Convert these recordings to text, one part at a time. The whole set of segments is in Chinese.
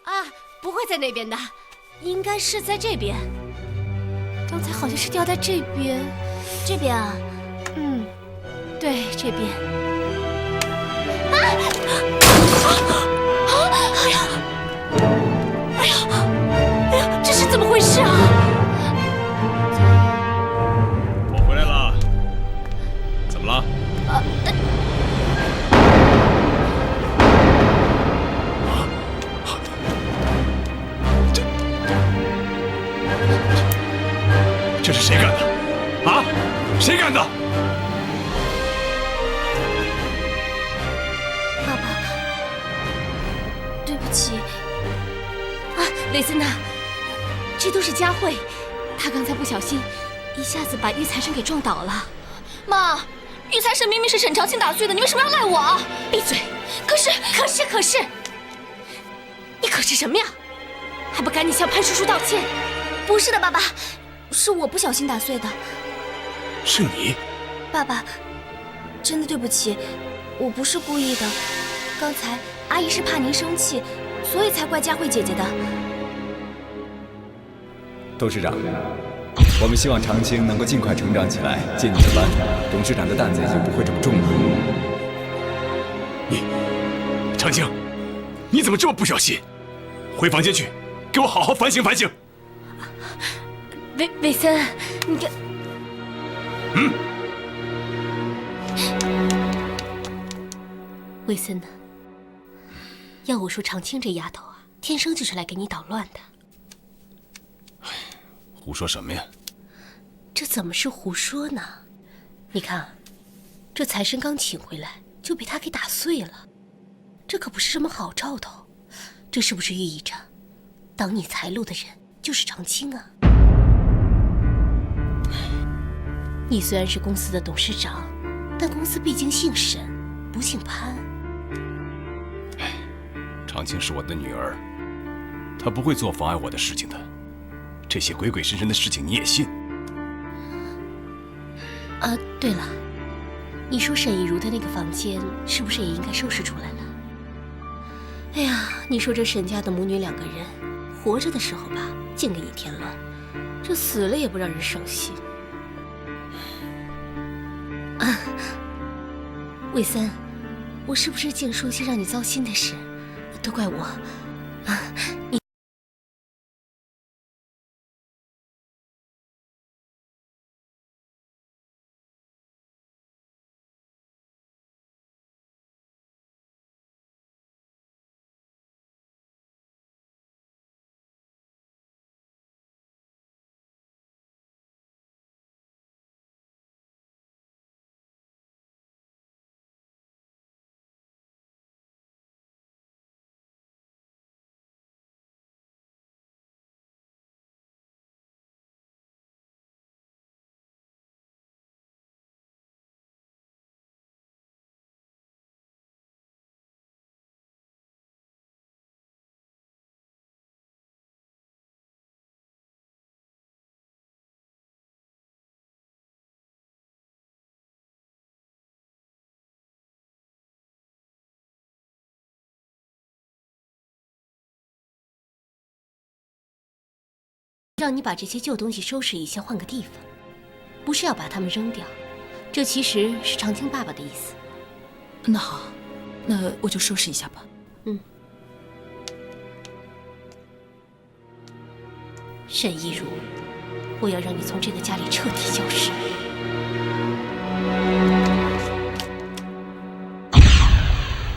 啊，不会在那边的，应该是在这边。刚才好像是掉在这边。这边啊？嗯，对，这边。啊！哎呀！哎呀！哎呀！这是怎么回事啊？我回来了。怎么了？这是谁干的？啊？谁干的？爸爸，对不起。啊，雷森娜，这都是佳慧，她刚才不小心，一下子把玉财神给撞倒了。妈，玉财神明明是沈长清打碎的，你为什么要赖我啊？闭嘴！可是，你可是什么呀？还不赶紧向潘叔叔道歉！不是的，爸爸，是我不小心打碎的。是你？爸爸，真的对不起，我不是故意的。刚才阿姨是怕您生气，所以才怪佳慧姐姐的。董事长，我们希望长青能够尽快成长起来，进你的班，董事长的担子也就不会这么重了。长青，你怎么这么不小心？回房间去，给我好好反省反省。韦森，你这……韦森呢？要我说，长青这丫头啊，天生就是来给你捣乱的。胡说什么呀？这怎么是胡说呢？你看，这财神刚请回来就被他给打碎了，这可不是什么好兆头。这是不是寓意着，挡你财路的人就是长青啊？你虽然是公司的董事长，但公司毕竟姓沈，不姓潘。长青是我的女儿，她不会做妨碍我的事情的。这些鬼鬼神神的事情你也信？啊，对了，你说沈亦如的那个房间是不是也应该收拾出来了？哎呀，你说这沈家的母女两个人，活着的时候吧，净给你添乱，这死了也不让人省心。啊，魏森，我是不是净说些让你糟心的事？都怪我。啊，你。让你把这些旧东西收拾一下，换个地方，不是要把它们扔掉。这其实是长青爸爸的意思。那好，那我就收拾一下吧。沈亦如，我要让你从这个家里彻底消失。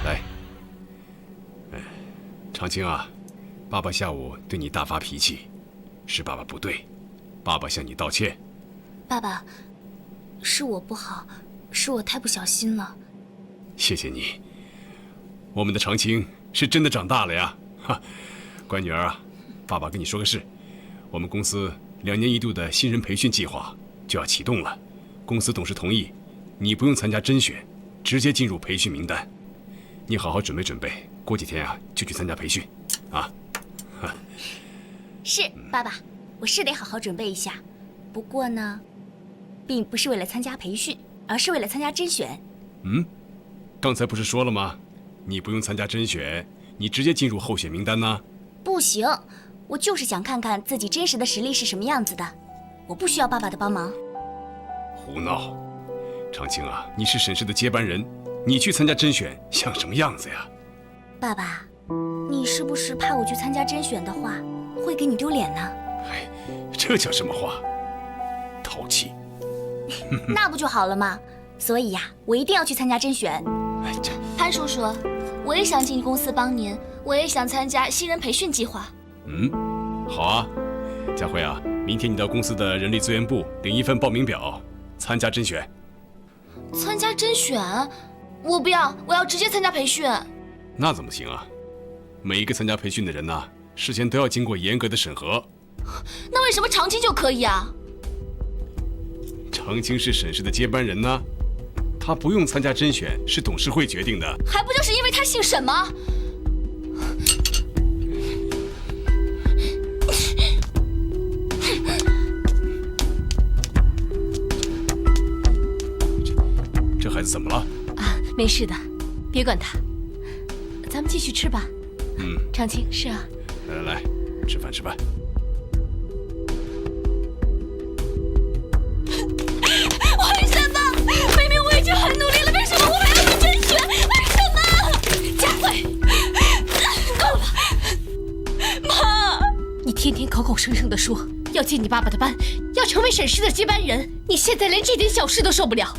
来，长青啊，爸爸下午对你大发脾气。是爸爸不对，爸爸向你道歉。爸爸，是我不好，是我太不小心了。谢谢你，我们的长青是真的长大了呀！哈，乖女儿啊，爸爸跟你说个事，我们公司2年1度的新人培训计划就要启动了，公司董事同意，你不用参加甄选，直接进入培训名单。你好好准备准备，过几天啊就去参加培训，啊。是，爸爸，我是得好好准备一下。不过呢，并不是为了参加培训，而是为了参加甄选。刚才不是说了吗？你不用参加甄选，你直接进入候选名单呢。不行，我就是想看看自己真实的实力是什么样子的，我不需要爸爸的帮忙。胡闹！长青啊，你是沈氏的接班人，你去参加甄选像什么样子呀？爸爸，你是不是怕我去参加甄选的话会给你丢脸呢？哎，这叫什么话？淘气！那不就好了吗？所以呀，我一定要去参加甄选。哎，这潘叔叔，我也想进公司帮您，我也想参加新人培训计划。好啊，佳慧啊，明天你到公司的人力资源部领一份报名表，参加甄选。参加甄选？我不要，我要直接参加培训。那怎么行啊？每一个参加培训的人呢，事先都要经过严格的审核。那为什么长青就可以啊？长青是沈氏的接班人呢，他不用参加甄选，是董事会决定的。还不就是因为他姓沈吗？这孩子怎么了？啊，没事的，别管他，咱们继续吃吧。长青，是啊。来，吃饭吃饭。为什么？明明我已经很努力了，为什么我还要去甄选？为什么？佳慧，够了！妈，你天天口口声声地说要接你爸爸的班，要成为沈氏的接班人，你现在连这点小事都受不了，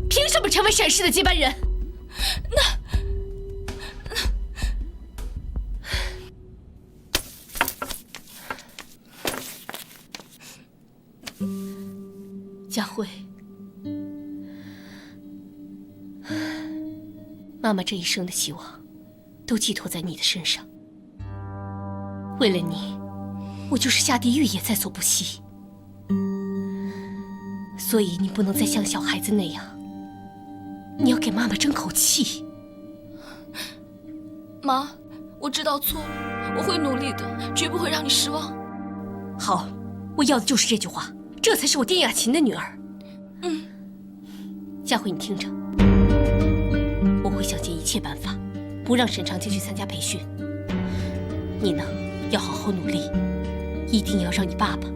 凭什么成为沈氏的接班人？佳慧，妈妈这一生的希望都寄托在你的身上。为了你，我就是下地狱也在所不惜。所以你不能再像小孩子那样，你要给妈妈争口气。妈，我知道错了，我会努力的，绝不会让你失望。好，我要的就是这句话，这才是我丁雅琴的女儿。佳慧，你听着，我会想尽一切办法，不让沈长青去参加培训。你呢，要好好努力，一定要让你爸爸，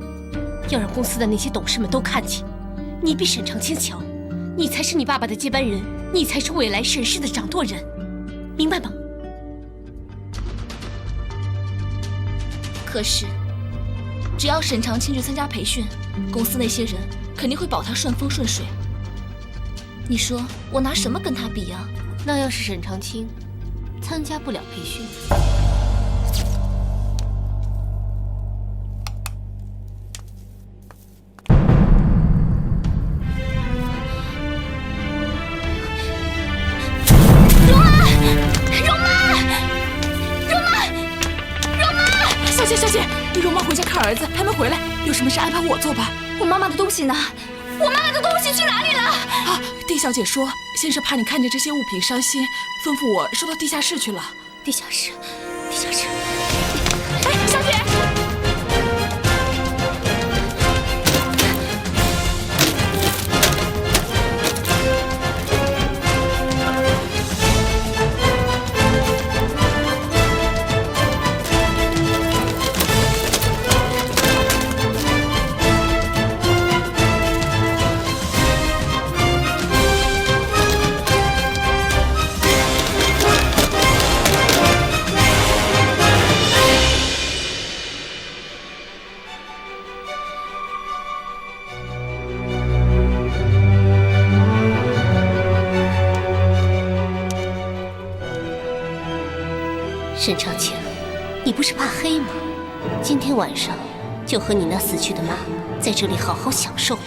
要让公司的那些董事们都看见，你比沈长青强，你才是你爸爸的接班人，你才是未来沈氏的掌舵人，明白吗？可是，只要沈长青去参加培训，公司那些人肯定会保他顺风顺水。你说我拿什么跟他比呀？那要是沈长青参加不了培训，小姐，容妈回家看儿子，还没回来，有什么事安排我做吧。我妈妈的东西呢？我妈妈的东西去哪里了？啊，丁小姐说，先是怕你看见这些物品伤心，吩咐我收到地下室去了。地下室，地下室。哎，小姐。沈长青，你不是怕黑吗？今天晚上就和你那死去的妈在这里好好享受吧。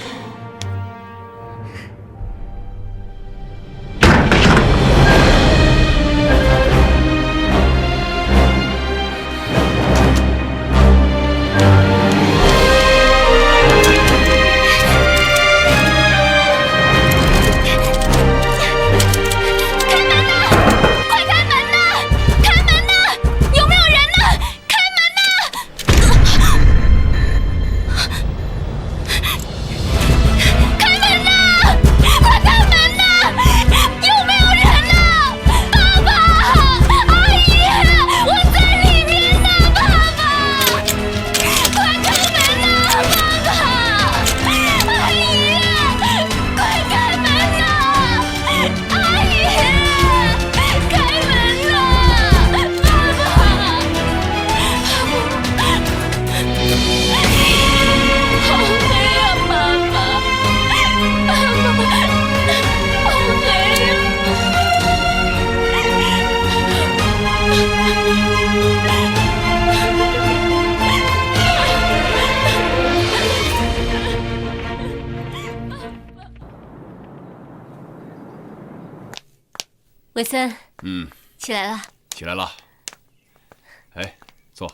伟森，嗯，起来了。起来了。哎，坐。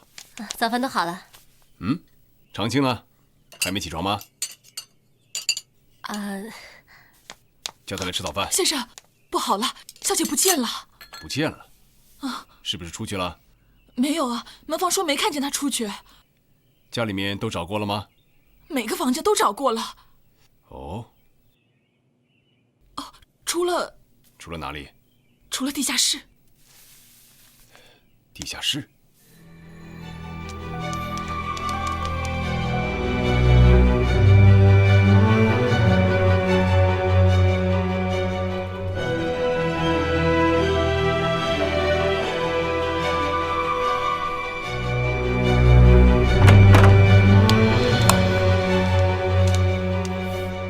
早饭都好了。嗯，长青呢？还没起床吗？叫他来吃早饭。先生，不好了，小姐不见了。不见了？是不是出去了？没有啊，门房说没看见她出去。家里面都找过了吗？每个房间都找过了。哦，除了哪里？除了地下室。地下室。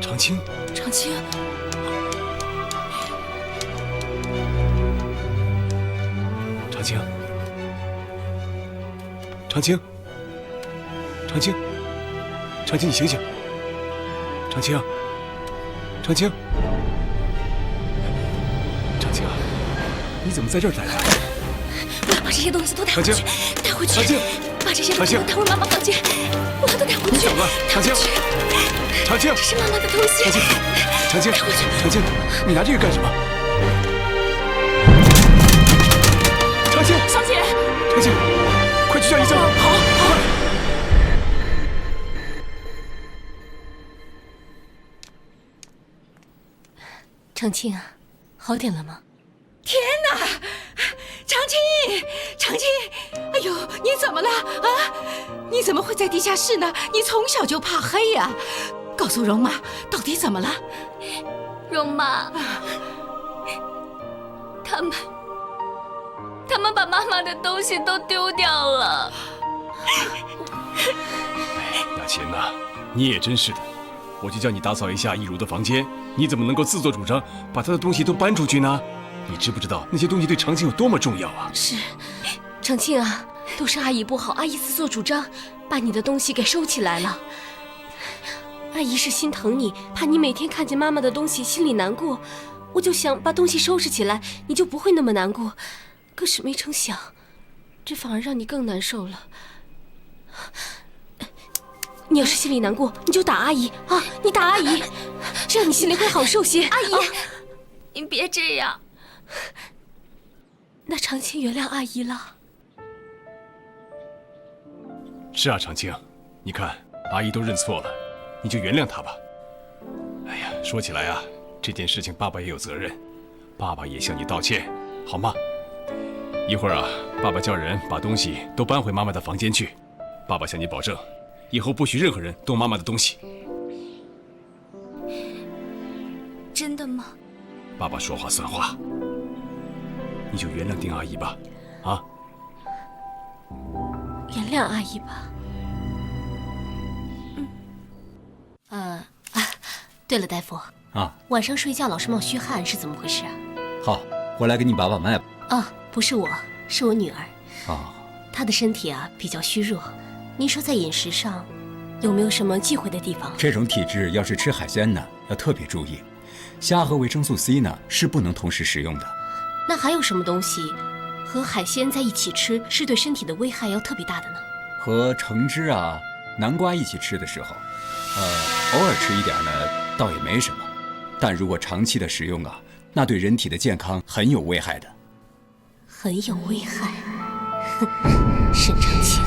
长青，长青，长青，长青，长青，长青，你醒醒！长青，长青，长青啊，你怎么在这儿待着？我要把这些东西都带回去，带回去。长青，把这些东西都带回妈妈房间，我要都带回去。你怎么了，长青？长青，这是妈妈的东西。长青，长青，长青，你拿这个干什么？长青，小姐，长青，快去叫医生！好，长青啊，好点了吗？天哪，长青，长青，哎呦，你怎么了啊？你怎么会在地下室呢？你从小就怕黑呀。告诉容妈，到底怎么了？容妈，他们把妈妈的东西都丢掉了。雅琴呐，你也真是的，我就叫你打扫一下一如的房间，你怎么能够自作主张把她的东西都搬出去呢？你知不知道那些东西对长青有多么重要啊？是，长青啊，都是阿姨不好，阿姨自作主张把你的东西给收起来了。阿姨是心疼你，怕你每天看见妈妈的东西心里难过，我就想把东西收拾起来，你就不会那么难过。可是没成想，这反而让你更难受了。你要是心里难过，你就打阿姨啊！你打阿姨，这样你心里会好受些。阿姨，您别这样。那长青原谅阿姨了。是啊，长青，你看阿姨都认错了，你就原谅她吧。哎呀，说起来啊，这件事情爸爸也有责任，爸爸也向你道歉，好吗？一会儿啊，爸爸叫人把东西都搬回妈妈的房间去。爸爸向你保证，以后不许任何人动妈妈的东西。真的吗？爸爸说话算话，你就原谅丁阿姨吧，啊？原谅阿姨吧。对了，大夫啊，晚上睡觉老是冒虚汗是怎么回事啊？好，我来给你把把脉吧。不是我，是我女儿。哦，她的身体啊比较虚弱，您说在饮食上有没有什么忌讳的地方？这种体质要是吃海鲜呢，要特别注意。虾和维生素 C 呢是不能同时食用的。那还有什么东西和海鲜在一起吃是对身体的危害要特别大的呢？和橙汁啊、南瓜一起吃的时候，偶尔吃一点呢，倒也没什么。但如果长期的食用啊，那对人体的健康很有危害的。很有危害。哼，沈长青，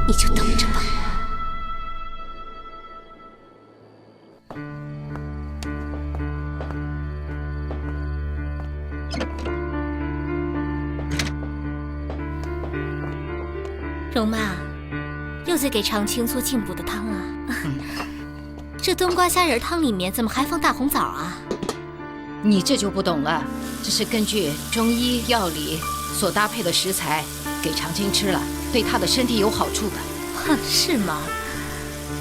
你就等着吧。容妈，又在给长青做进补的汤啊。这冬瓜虾仁汤里面怎么还放大红枣啊？你这就不懂了，这是根据中医药理所搭配的食材给长青吃了，对他的身体有好处的。哼，是吗？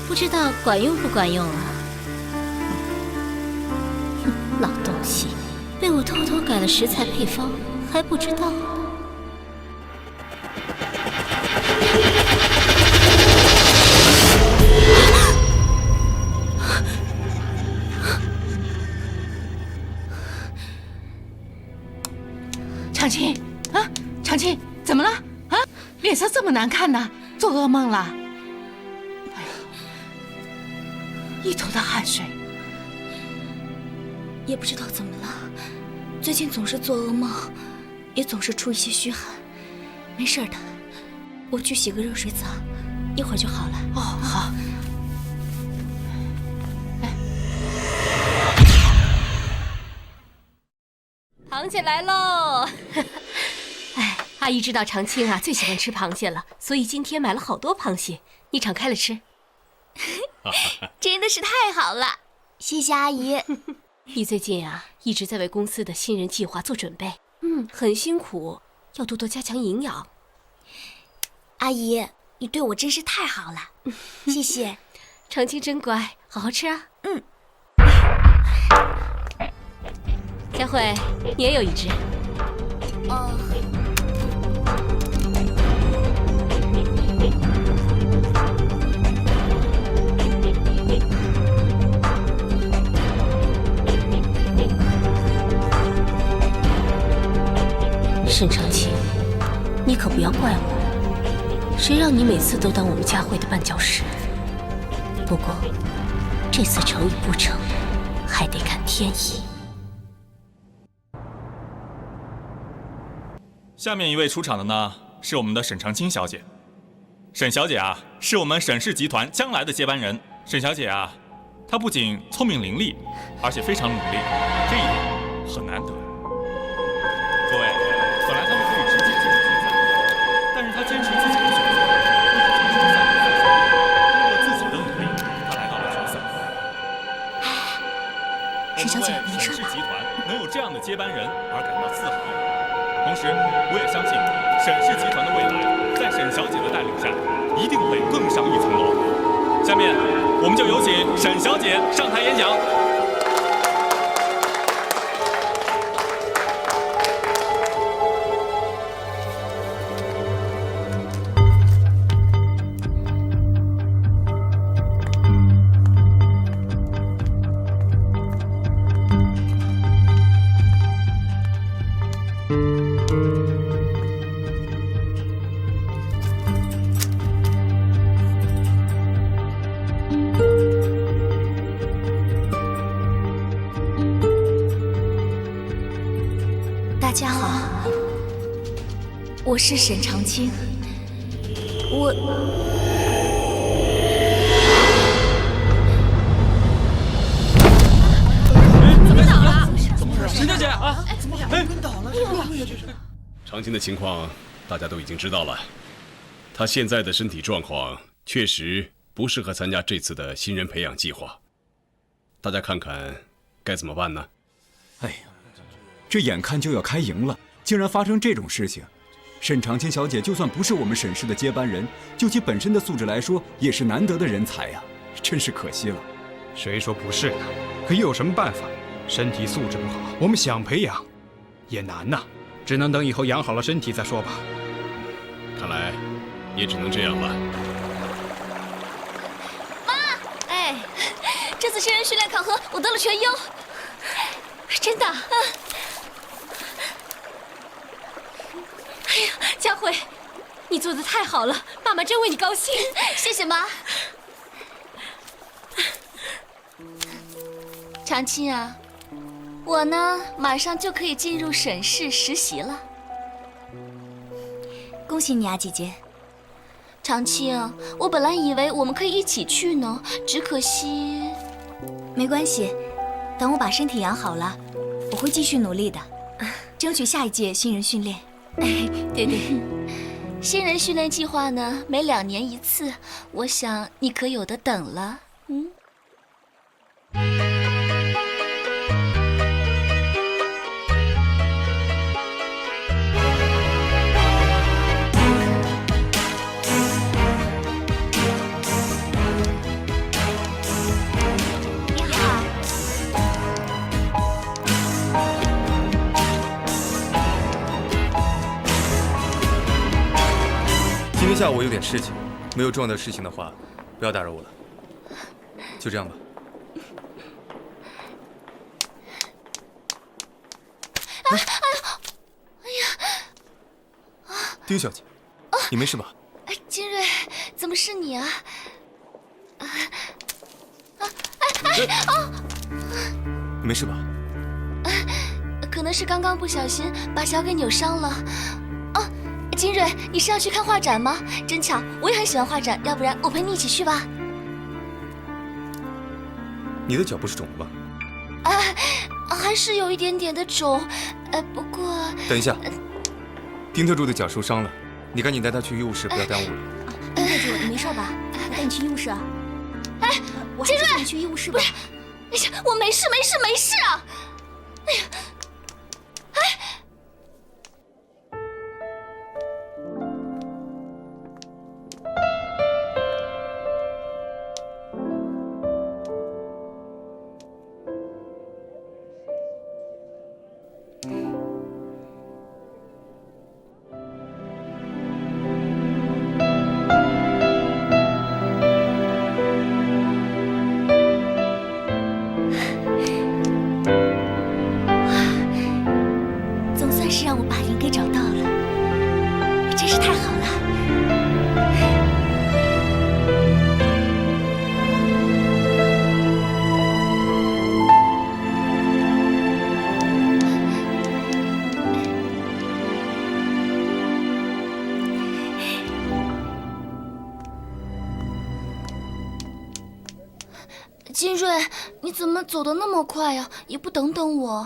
不知道管用不管用啊？哼，老东西，被我偷偷改了食材配方，还不知道。脸色这么难看呢？做噩梦了？哎呀，一头的汗水。也不知道怎么了，最近总是做噩梦，也总是出一些虚汗。没事的，我去洗个热水澡，一会儿就好了。哦，好。螃蟹来喽！哎，阿姨知道长青啊最喜欢吃螃蟹了，所以今天买了好多螃蟹，你敞开了吃。真的是太好了，谢谢阿姨。你最近啊一直在为公司的新人计划做准备，很辛苦，要多多加强营养。阿姨，你对我真是太好了，谢谢。长青真乖，好好吃啊。佳慧，你也有一只。哦。沈长青，你可不要怪我，谁让你每次都当我们佳慧的绊脚石？不过，这次成与不成，还得看天意。下面一位出场的呢，是我们的沈长青小姐。沈小姐啊，是我们沈氏集团将来的接班人。沈小姐啊，她不仅聪明伶俐，而且非常努力，这一点很难得。各位，本来他们可以直接进入决赛，但是她坚持自己的选择，一直坚持3个赛季，通过自己的努力，她来到了决赛。沈小姐，没事吧？沈氏集团能有这样的接班人而感到自豪。同时，我也相信沈氏集团的未来，在沈小姐的带领下，一定会更上一层楼。下面，我们就有请沈小姐上台演讲。大家好，我是沈长青。我怎么倒了？沈小姐啊，长青的情况大家都已经知道了，他现在的身体状况确实不适合参加这次的新人培养计划。大家看看该怎么办呢？哎呀，这眼看就要开营了，竟然发生这种事情。沈长青小姐就算不是我们沈氏的接班人，就其本身的素质来说，也是难得的人才呀，真是可惜了。谁说不是呢？可又有什么办法？身体素质不好，我们想培养也难呐，只能等以后养好了身体再说吧。看来也只能这样了。哎，这次新人训练考核我得了全优，真的。哎呀，佳慧，你做的太好了，妈妈真为你高兴。谢谢妈。长青啊，我呢马上就可以进入沈氏实习了。恭喜你啊，姐姐。长青，我本来以为我们可以一起去呢，只可惜……没关系，等我把身体养好了，我会继续努力的，争取下一届新人训练。对对，新人训练计划呢，每2年1次，我想你可有的等了。今天下午我有点事情，没有重要的事情的话，不要打扰我了。就这样吧。哎呀！丁小姐，你没事吧？金瑞，怎么是你啊？你没事吧？可能是刚刚不小心把脚给扭伤了。金瑞，你是要去看画展吗？真巧，我也很喜欢画展，要不然我陪你一起去吧。你的脚不是肿了吗？还是有一点点的肿，不过……等一下，丁特助的脚受伤了，你赶紧带他去医务室，不要耽误了。丁特助，你没事吧？我带你去医务室啊。我还是带你去医务室吧。不是，哎呀，我没事啊！哎呀。是让我把人给找到了，真是太好了。金瑞，你怎么走得那么快呀？也不等等我。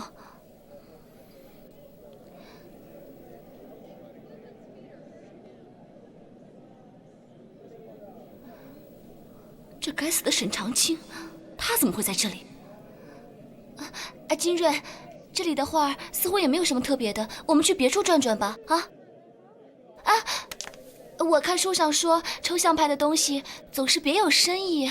这该死的沈长清，他怎么会在这里？金瑞，这里的画似乎也没有什么特别的，我们去别处转转吧。我看书上说，抽象派的东西总是别有深意。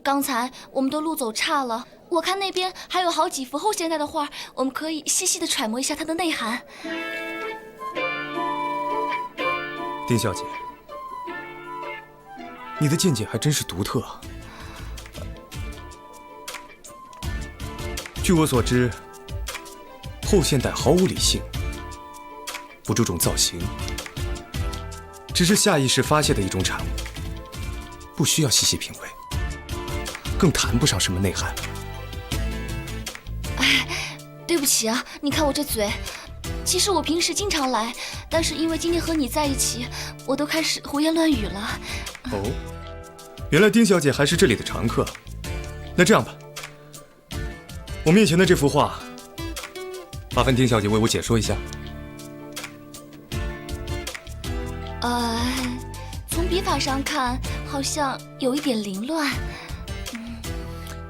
刚才我们的路走岔了，我看那边还有好几幅后现代的画，我们可以细细的揣摩一下它的内涵。丁小姐，你的见解还真是独特啊！据我所知，后现代毫无理性，不注重造型，只是下意识发泄的一种产物，不需要细细品味，更谈不上什么内涵。对不起啊，你看我这嘴，其实我平时经常来，但是因为今天和你在一起，我都开始胡言乱语了。哦，原来丁小姐还是这里的常客。那这样吧，我面前的这幅画，麻烦丁小姐为我解说一下。从笔法上看，好像有一点凌乱。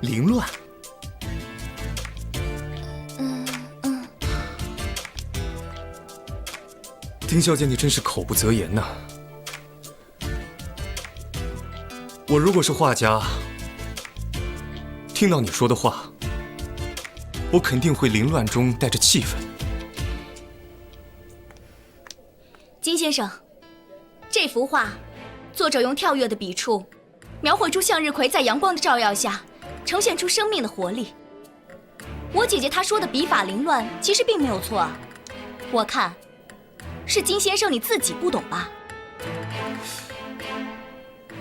凌乱？丁小姐，你真是口不择言呐！我如果是画家，听到你说的话，我肯定会凌乱中带着气氛。金先生，这幅画，作者用跳跃的笔触，描绘出向日葵在阳光的照耀下，呈现出生命的活力。我姐姐她说的笔法凌乱，其实并没有错啊。我看，是金先生你自己不懂吧？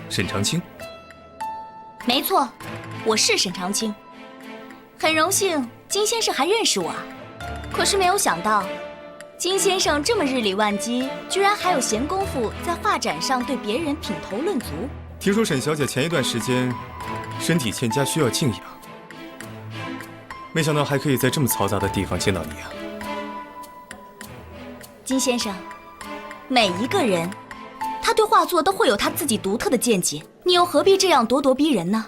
沈长清？没错，我是沈长清。很荣幸金先生还认识我啊。可是没有想到，金先生这么日理万机，居然还有闲工夫在画展上对别人品头论足。听说沈小姐前一段时间身体欠佳，需要静养，没想到还可以在这么嘈杂的地方见到你啊。金先生，每一个人，他对画作都会有他自己独特的见解，你又何必这样咄咄逼人呢？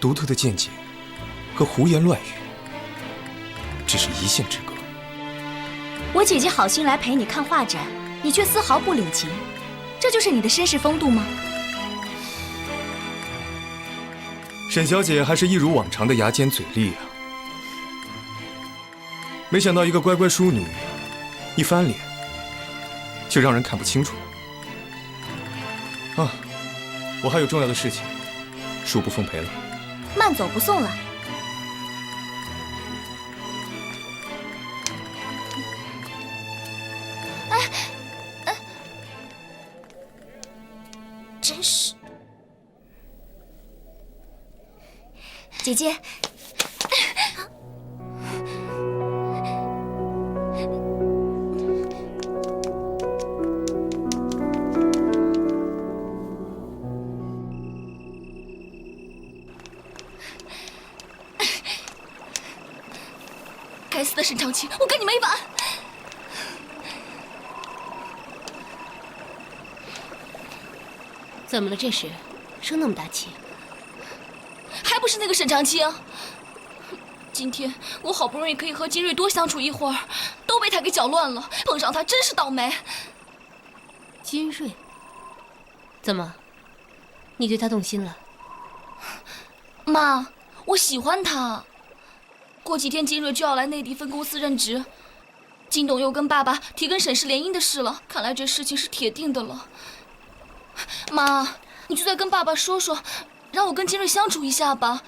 独特的见解和胡言乱语只是一线之隔。我姐姐好心来陪你看画展，你却丝毫不领情，这就是你的绅士风度吗？沈小姐还是一如往常的牙尖嘴利啊！没想到一个乖乖淑女，一翻脸就让人看不清楚了。我还有重要的事情，恕不奉陪了。慢走不送了。真是。姐姐，该死的沈长清，我跟你没完！怎么了？这是生那么大气？还不是那个沈长清。今天我好不容易可以和金瑞多相处一会儿，都被他给搅乱了。碰上他真是倒霉。金瑞，怎么？你对他动心了？妈，我喜欢他。过几天金瑞就要来内地分公司任职，金董又跟爸爸提跟沈氏联姻的事了，看来这事情是铁定的了。妈，你就再跟爸爸说说，让我跟金瑞相处一下吧。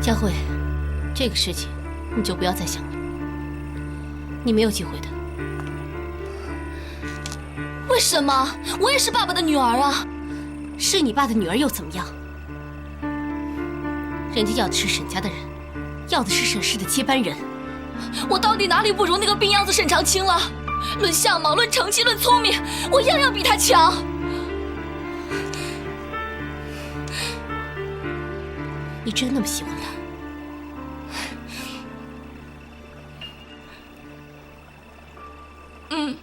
佳慧，这个事情你就不要再想了，你没有机会的。为什么？我也是爸爸的女儿啊！是你爸的女儿又怎么样？人家要的是沈家的人，要的是沈氏的接班人。我到底哪里不如那个病秧子沈长清了？论相貌，论成绩，论聪明，我样样比他强。你真那么喜欢他？嗯。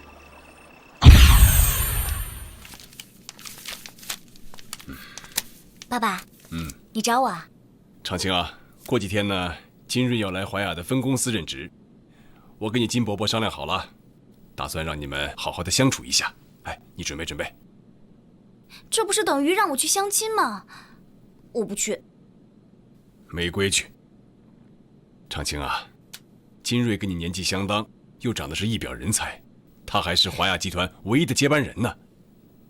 爸爸，你找我啊？长青啊，过几天呢，金瑞要来怀雅的分公司任职，我跟你金伯伯商量好了，打算让你们好好的相处一下。哎，你准备准备。这不是等于让我去相亲吗？我不去。没规矩。长青啊，金瑞跟你年纪相当，又长得是一表人才，他还是华雅集团唯一的接班人呢。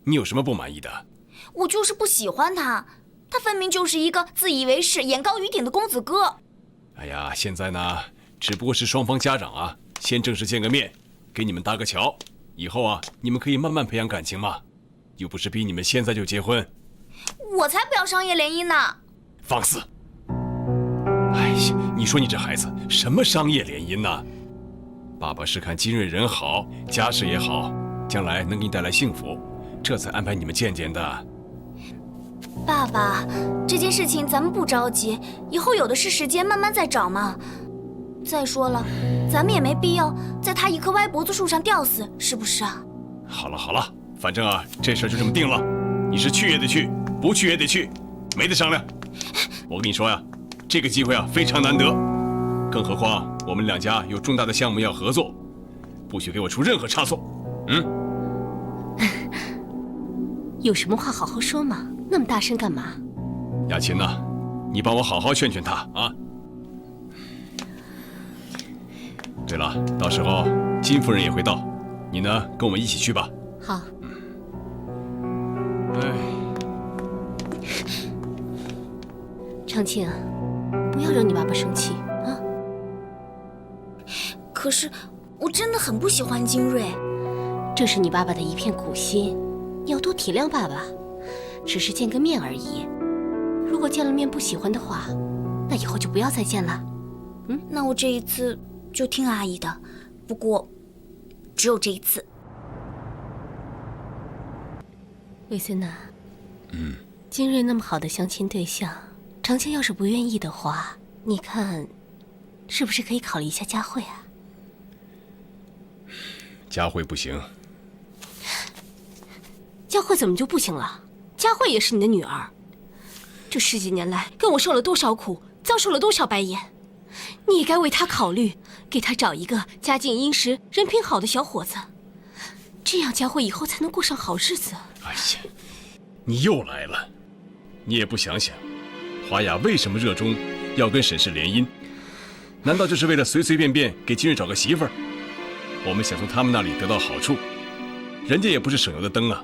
你有什么不满意的？我就是不喜欢他，他分明就是一个自以为是、眼高于顶的公子哥。哎呀，现在呢，只不过是双方家长啊，先正式见个面，给你们搭个桥，以后啊，你们可以慢慢培养感情嘛，又不是逼你们现在就结婚。我才不要商业联姻呢！放肆！哎呀，你说你这孩子什么商业联姻呢？爸爸是看金瑞人好，家世也好，将来能给你带来幸福，这才安排你们见见的。爸爸，这件事情咱们不着急，以后有的是时间慢慢再找嘛。再说了，咱们也没必要在他一棵歪脖子树上吊死，是不是啊？好了好了，反正啊，这事就这么定了，你是去也得去，不去也得去，没得商量。我跟你说呀，这个机会啊非常难得，更何况我们两家有重大的项目要合作，不许给我出任何差错。有什么话好好说嘛，那么大声干嘛？雅琴呐，你帮我好好劝劝他啊。对了，到时候金夫人也会到，你呢跟我们一起去吧。好。长青，不要惹你爸爸生气啊。可是我真的很不喜欢金瑞。这是你爸爸的一片苦心，你要多体谅爸爸，只是见个面而已。如果见了面不喜欢的话，那以后就不要再见了。那我这一次就听阿姨的，不过只有这一次。魏森呐，金瑞那么好的相亲对象，长青要是不愿意的话，你看，是不是可以考虑一下佳慧啊？佳慧不行。佳慧怎么就不行了？佳慧也是你的女儿，这10几年来跟我受了多少苦，遭受了多少白眼，你也该为她考虑，给她找一个家境殷实、人品好的小伙子，这样佳慧以后才能过上好日子。哎呀，你又来了，你也不想想，华雅为什么热衷要跟沈氏联姻？难道就是为了随随便便给金瑞找个媳妇儿？我们想从他们那里得到好处，人家也不是省油的灯啊。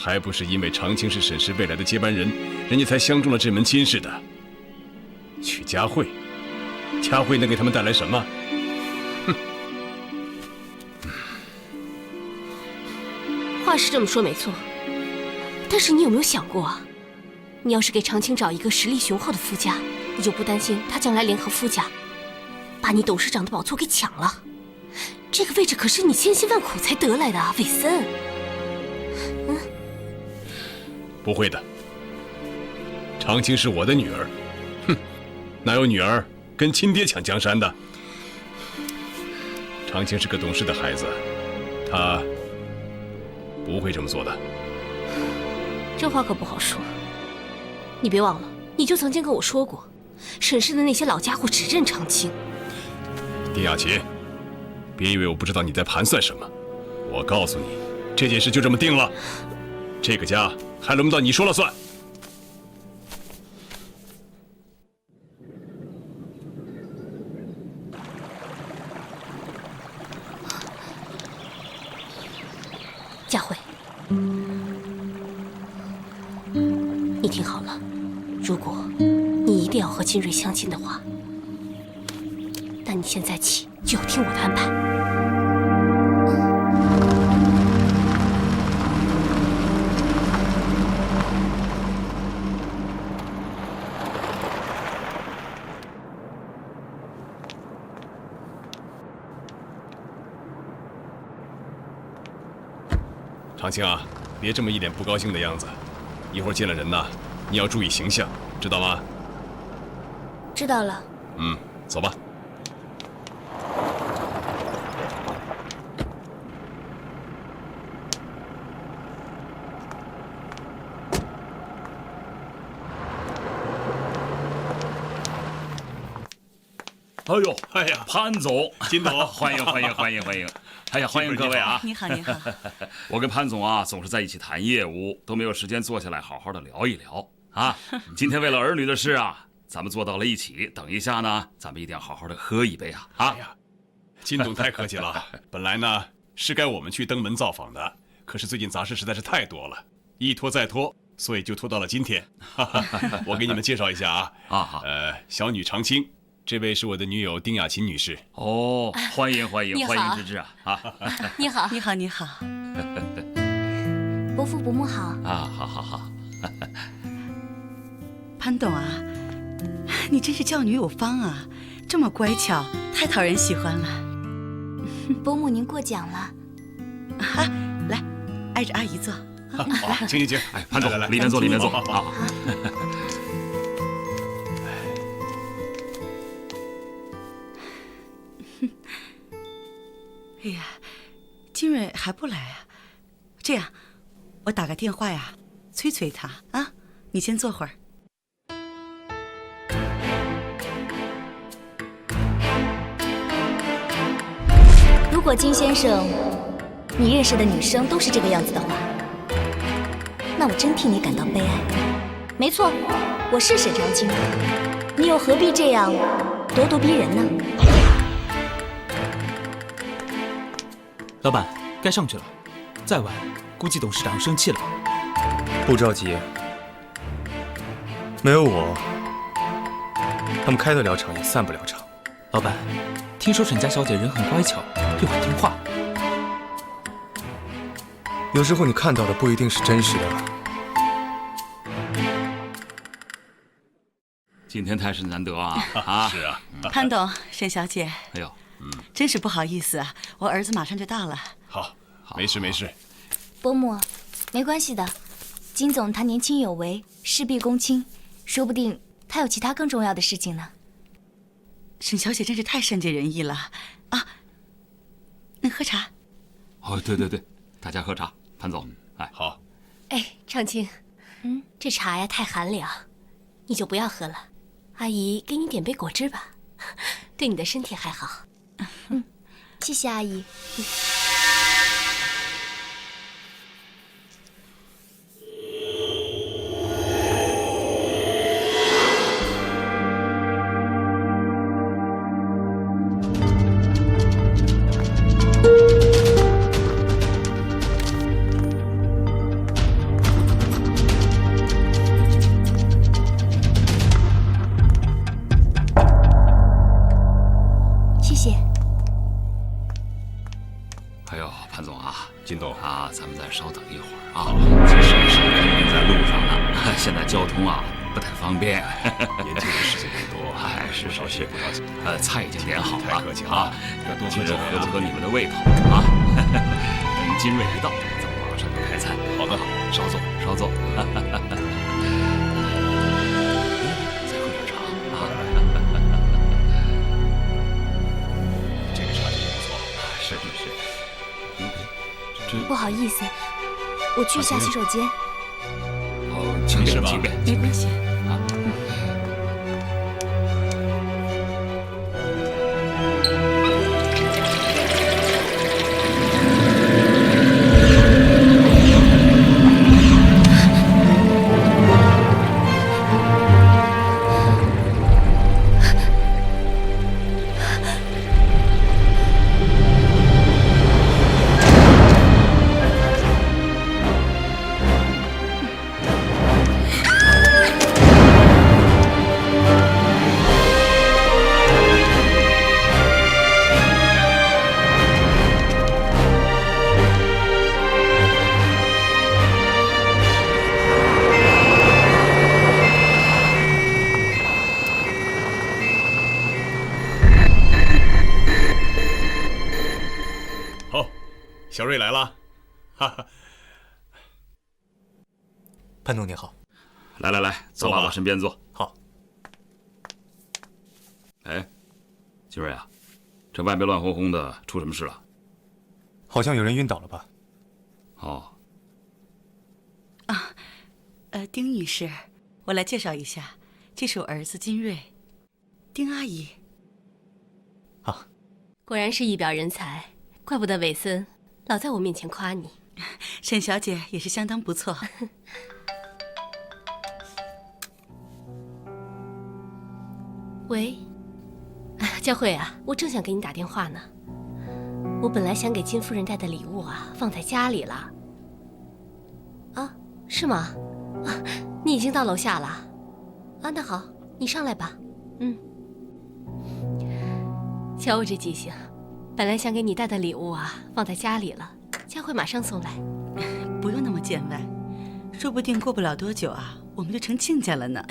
还不是因为长青是沈氏未来的接班人，人家才相中了这门亲事的。娶佳慧，佳慧能给他们带来什么？哼！是这么说没错，但是你有没有想过啊？你要是给长青找一个实力雄厚的夫家，你就不担心他将来联合夫家，把你董事长的宝座给抢了？这个位置可是你千辛万苦才得来的啊，韦森。不会的，长青是我的女儿，哼，哪有女儿跟亲爹抢江山的？长青是个懂事的孩子，他不会这么做的。这话可不好说。你别忘了，你就曾经跟我说过，沈氏的那些老家伙只认长青。丁雅琴，别以为我不知道你在盘算什么。我告诉你，这件事就这么定了，这个家还轮不到你说了算。佳慧，你听好了，如果你一定要和金瑞相亲的话，那你现在起就要听我的安排。长青啊，别这么一脸不高兴的样子，一会儿见了人呐，你要注意形象，知道吗？知道了。走吧。哎呦，哎呀，潘总，金总，欢迎欢迎欢迎欢迎！哎呀，欢迎各位啊！你好你好。我跟潘总啊，总是在一起谈业务，都没有时间坐下来好好的聊一聊啊。今天为了儿女的事啊，咱们坐到了一起，等一下呢，咱们一定要好好的喝一杯啊！哎呀，金总太客气了。本来呢是该我们去登门造访的，可是最近杂事实在是太多了，一拖再拖，所以就拖到了今天。我给你们介绍一下啊，小女长青。这位是我的女友丁雅琴女士。哦，欢迎欢迎欢迎芝芝啊！你好，你好，你好。伯父伯母好啊，好好好。潘董啊，你真是教女有方啊，这么乖巧，太讨人喜欢了。伯母您过奖了。啊，来，挨着阿姨坐。好，请。哎，潘总，里面坐，里面坐。好。哎呀，金蕊还不来啊？这样，我打个电话呀，催催他啊。你先坐会儿。如果金先生，你认识的女生都是这个样子的话，那我真替你感到悲哀。没错，我是沈长青，你又何必这样咄咄逼人呢？老板，该上去了，再晚估计董事长生气了。不着急，没有我，他们开得了场也散不了场。老板，听说沈家小姐人很乖巧，又很听话。有时候你看到的不一定是真实的。今天太是难得啊！是啊，潘董、沈小姐，哎呦，真是不好意思啊，我儿子马上就到了。好，没事没事。伯母，没关系的，金总他年轻有为，事必躬亲，说不定他有其他更重要的事情呢。沈小姐真是太善解人意了啊！能喝茶？哦，对，大家喝茶。潘总，哎，好。哎，长青，这茶呀太寒凉，你就不要喝了。阿姨给你点杯果汁吧，对你的身体还好。谢谢阿姨。哎呦，潘总啊，金董啊，咱们再稍等一会儿啊。其实是在路上呢，现在交通啊不太方便。年轻人事情很多，哎，是不着急，不着急。菜已经点好了，太客气了啊，要多合合你们的胃口啊。等金瑞一到，咱们马上就开餐。好的，稍坐，稍坐。再喝点茶啊。这个茶真不错。是。不好意思，我去一下洗手间。哦，请便，请便，没关系。小瑞来了，哈哈。潘总您好，来，到爸爸身边坐。好。哎，金瑞啊，这外面乱哄哄的，出什么事了？好像有人晕倒了吧？哦。啊，丁女士，我来介绍一下，这是我儿子金瑞，丁阿姨。啊，果然是一表人才，怪不得韦森老在我面前夸你。沈小姐也是相当不错。喂，佳慧啊，我正想给你打电话呢。我本来想给金夫人带的礼物啊，放在家里了。啊，是吗？啊，你已经到楼下了。啊，那好，你上来吧。瞧我这记性，本来想给你带的礼物啊，放在家里了，佳慧马上送来。不用那么见外，说不定过不了多久啊，我们就成亲家了呢。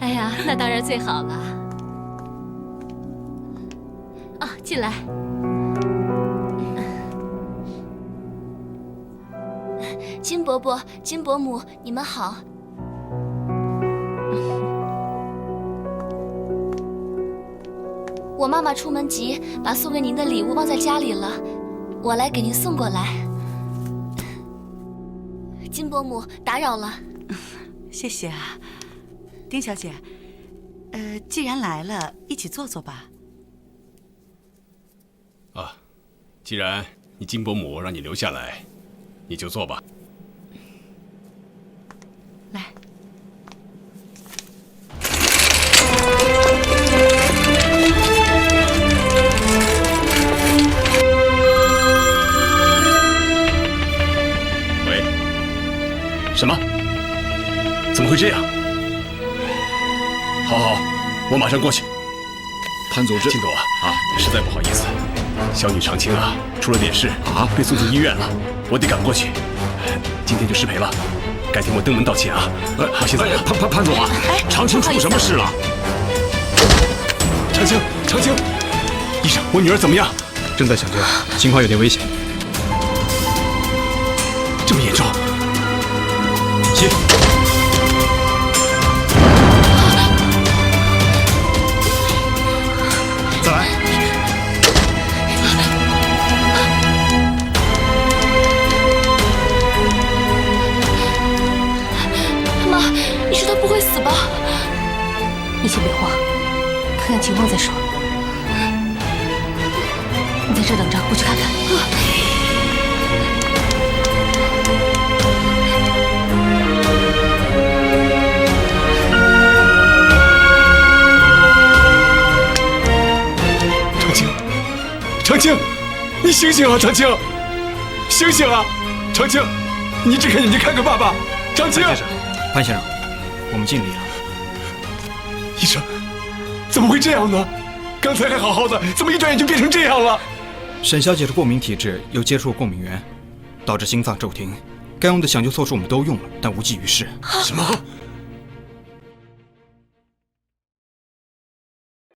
哎呀，那当然最好了。啊，进来。金伯伯、金伯母，你们好。我妈妈出门急，把送给您的礼物忘在家里了，我来给您送过来。金伯母，打扰了。谢谢啊，丁小姐。既然来了，一起坐坐吧。啊，既然你金伯母让你留下来，你就坐吧。来。喂，什么？怎么会这样？好，我马上过去。潘总，金董啊，实在不好意思，小女长青啊出了点事啊，被送进医院了，我得赶过去。今天就失陪了，改天我登门道歉啊。我先走了。潘总啊，长青出什么事了？长青，医生，我女儿怎么样？正在抢救，情况有点危险。这么严重？起。再来。妈，你说他不会死吧？你先别慌，看看情况再说。你在这等着，我去看看。长青，你醒醒啊！长青，醒醒啊！长青，你睁开眼睛看看爸爸！长青，潘先生，我们尽力了。医生，怎么会这样呢？刚才还好好的，怎么一转眼就变成这样了？沈小姐的过敏体质又接触了过敏源，导致心脏骤停。该用的抢救措施我们都用了，但无济于事。什么？